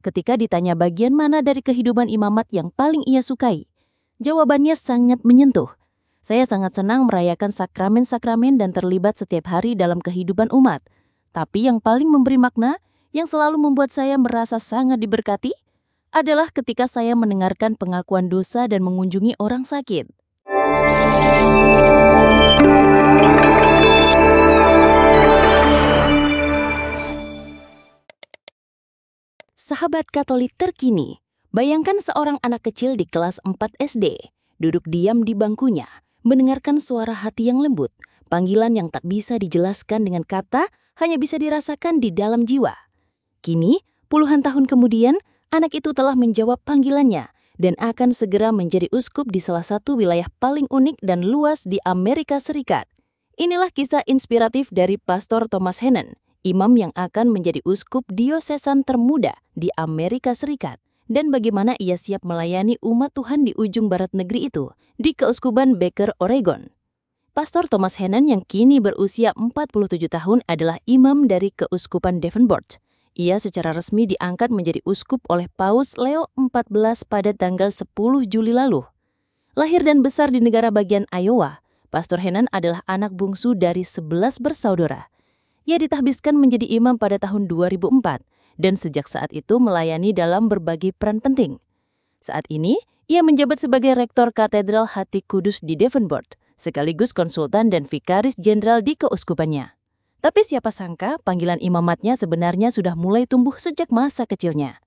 ketika ditanya bagian mana dari kehidupan imamat yang paling ia sukai. Jawabannya sangat menyentuh. Saya sangat senang merayakan sakramen-sakramen dan terlibat setiap hari dalam kehidupan umat. Tapi yang paling memberi makna, yang selalu membuat saya merasa sangat diberkati, adalah ketika saya mendengarkan pengakuan dosa dan mengunjungi orang sakit. Sahabat Katolik terkini, bayangkan seorang anak kecil di kelas 4 SD, duduk diam di bangkunya, mendengarkan suara hati yang lembut, panggilan yang tak bisa dijelaskan dengan kata, hanya bisa dirasakan di dalam jiwa. Kini, puluhan tahun kemudian, anak itu telah menjawab panggilannya dan akan segera menjadi uskup di salah satu wilayah paling unik dan luas di Amerika Serikat. Inilah kisah inspiratif dari Pastor Thomas Hennen, imam yang akan menjadi uskup diosesan termuda di Amerika Serikat, dan bagaimana ia siap melayani umat Tuhan di ujung barat negeri itu, di Keuskupan Baker, Oregon. Pastor Thomas Hennen yang kini berusia 47 tahun adalah imam dari Keuskupan Davenport. Ia secara resmi diangkat menjadi uskup oleh Paus Leo XIV pada tanggal 10 Juli lalu. Lahir dan besar di negara bagian Iowa, Pastor Hennen adalah anak bungsu dari 11 bersaudara. Ia ditahbiskan menjadi imam pada tahun 2004 dan sejak saat itu melayani dalam berbagai peran penting. Saat ini, ia menjabat sebagai rektor Katedral Hati Kudus di Davenport, sekaligus konsultan dan vikaris jenderal di keuskupannya. Tapi siapa sangka panggilan imamatnya sebenarnya sudah mulai tumbuh sejak masa kecilnya.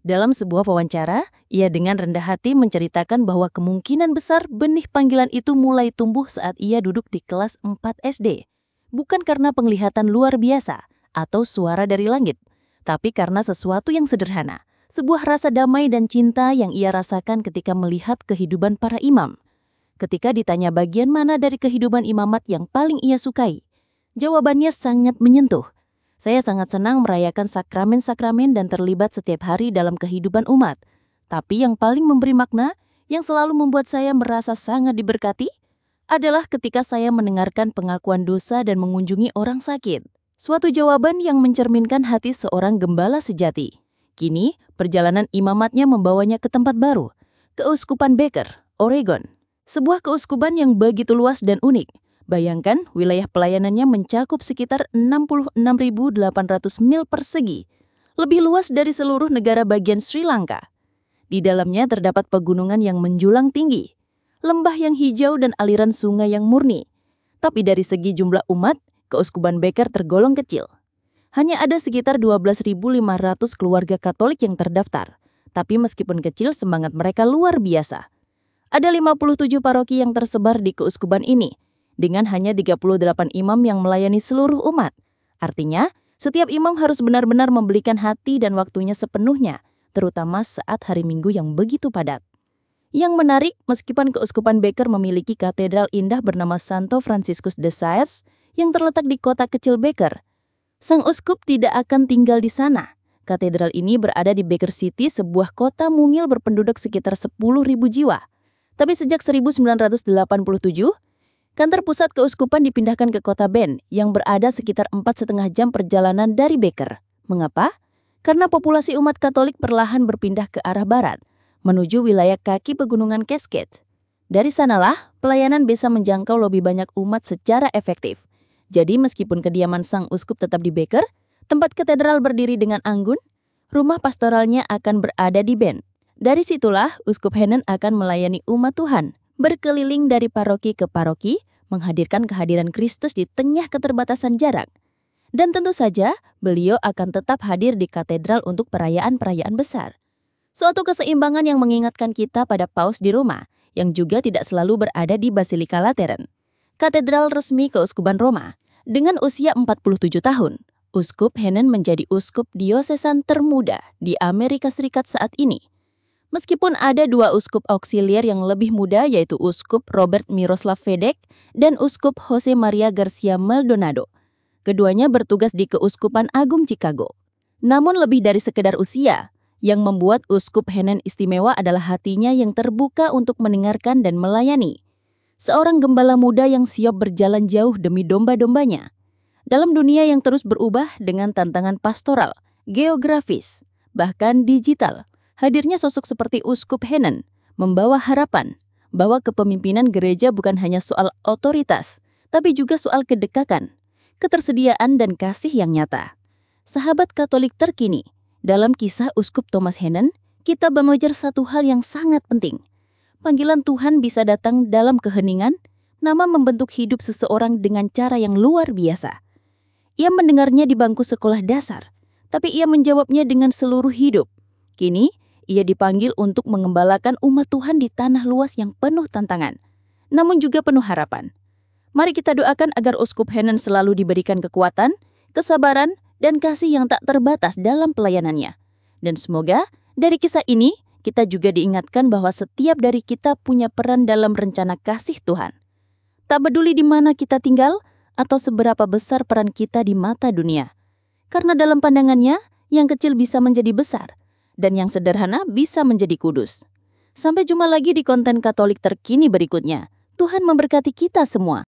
Dalam sebuah wawancara, ia dengan rendah hati menceritakan bahwa kemungkinan besar benih panggilan itu mulai tumbuh saat ia duduk di kelas 4 SD. Bukan karena penglihatan luar biasa atau suara dari langit, tapi karena sesuatu yang sederhana, sebuah rasa damai dan cinta yang ia rasakan ketika melihat kehidupan para imam. Ketika ditanya bagian mana dari kehidupan imamat yang paling ia sukai, jawabannya sangat menyentuh. Saya sangat senang merayakan sakramen-sakramen dan terlibat setiap hari dalam kehidupan umat. Tapi yang paling memberi makna, yang selalu membuat saya merasa sangat diberkati, adalah ketika saya mendengarkan pengakuan dosa dan mengunjungi orang sakit. Suatu jawaban yang mencerminkan hati seorang gembala sejati. Kini, perjalanan imamatnya membawanya ke tempat baru, Keuskupan Baker, Oregon. Sebuah keuskupan yang begitu luas dan unik. Bayangkan, wilayah pelayanannya mencakup sekitar 66.800 mil persegi, lebih luas dari seluruh negara bagian Sri Lanka. Di dalamnya terdapat pegunungan yang menjulang tinggi, lembah yang hijau dan aliran sungai yang murni. Tapi dari segi jumlah umat, Keuskupan Baker tergolong kecil. Hanya ada sekitar 12.500 keluarga Katolik yang terdaftar. Tapi meskipun kecil, semangat mereka luar biasa. Ada 57 paroki yang tersebar di keuskupan ini, dengan hanya 38 imam yang melayani seluruh umat. Artinya, setiap imam harus benar-benar memberikan hati dan waktunya sepenuhnya, terutama saat hari Minggu yang begitu padat. Yang menarik, meskipun Keuskupan Baker memiliki katedral indah bernama Santo Franciscus de Sales yang terletak di kota kecil Baker, sang uskup tidak akan tinggal di sana. Katedral ini berada di Baker City, sebuah kota mungil berpenduduk sekitar 10.000 jiwa. Tapi sejak 1987, kantor pusat keuskupan dipindahkan ke kota Bend yang berada sekitar 4,5 jam perjalanan dari Baker. Mengapa? Karena populasi umat Katolik perlahan berpindah ke arah barat, menuju wilayah kaki pegunungan Cascade. Dari sanalah, pelayanan bisa menjangkau lebih banyak umat secara efektif. Jadi meskipun kediaman sang uskup tetap di Baker, tempat katedral berdiri dengan anggun, rumah pastoralnya akan berada di Bend. Dari situlah, Uskup Hennen akan melayani umat Tuhan, berkeliling dari paroki ke paroki, menghadirkan kehadiran Kristus di tengah keterbatasan jarak. Dan tentu saja, beliau akan tetap hadir di katedral untuk perayaan-perayaan besar. Suatu keseimbangan yang mengingatkan kita pada Paus di Roma, yang juga tidak selalu berada di Basilika Lateran, katedral resmi Keuskupan Roma. Dengan usia 47 tahun, Uskup Hennen menjadi uskup diosesan termuda di Amerika Serikat saat ini. Meskipun ada dua uskup auxiliar yang lebih muda, yaitu Uskup Robert Miroslav Vedek dan Uskup Jose Maria Garcia Maldonado. Keduanya bertugas di Keuskupan Agung Chicago. Namun lebih dari sekedar usia, yang membuat Uskup Hennen istimewa adalah hatinya yang terbuka untuk mendengarkan dan melayani. Seorang gembala muda yang siap berjalan jauh demi domba-dombanya. Dalam dunia yang terus berubah dengan tantangan pastoral, geografis, bahkan digital. Hadirnya sosok seperti Uskup Hennen membawa harapan bahwa kepemimpinan gereja bukan hanya soal otoritas, tapi juga soal kedekatan, ketersediaan, dan kasih yang nyata. Sahabat Katolik terkini, dalam kisah Uskup Thomas Hennen, kita belajar satu hal yang sangat penting. Panggilan Tuhan bisa datang dalam keheningan, nama membentuk hidup seseorang dengan cara yang luar biasa. Ia mendengarnya di bangku sekolah dasar, tapi ia menjawabnya dengan seluruh hidup. Kini, ia dipanggil untuk mengembalakan umat Tuhan di tanah luas yang penuh tantangan, namun juga penuh harapan. Mari kita doakan agar Uskup Hennen selalu diberikan kekuatan, kesabaran, dan kasih yang tak terbatas dalam pelayanannya. Dan semoga dari kisah ini, kita juga diingatkan bahwa setiap dari kita punya peran dalam rencana kasih Tuhan. Tak peduli di mana kita tinggal atau seberapa besar peran kita di mata dunia. Karena dalam pandangannya, yang kecil bisa menjadi besar, dan yang sederhana bisa menjadi kudus. Sampai jumpa lagi di konten Katolik terkini berikutnya. Tuhan memberkati kita semua.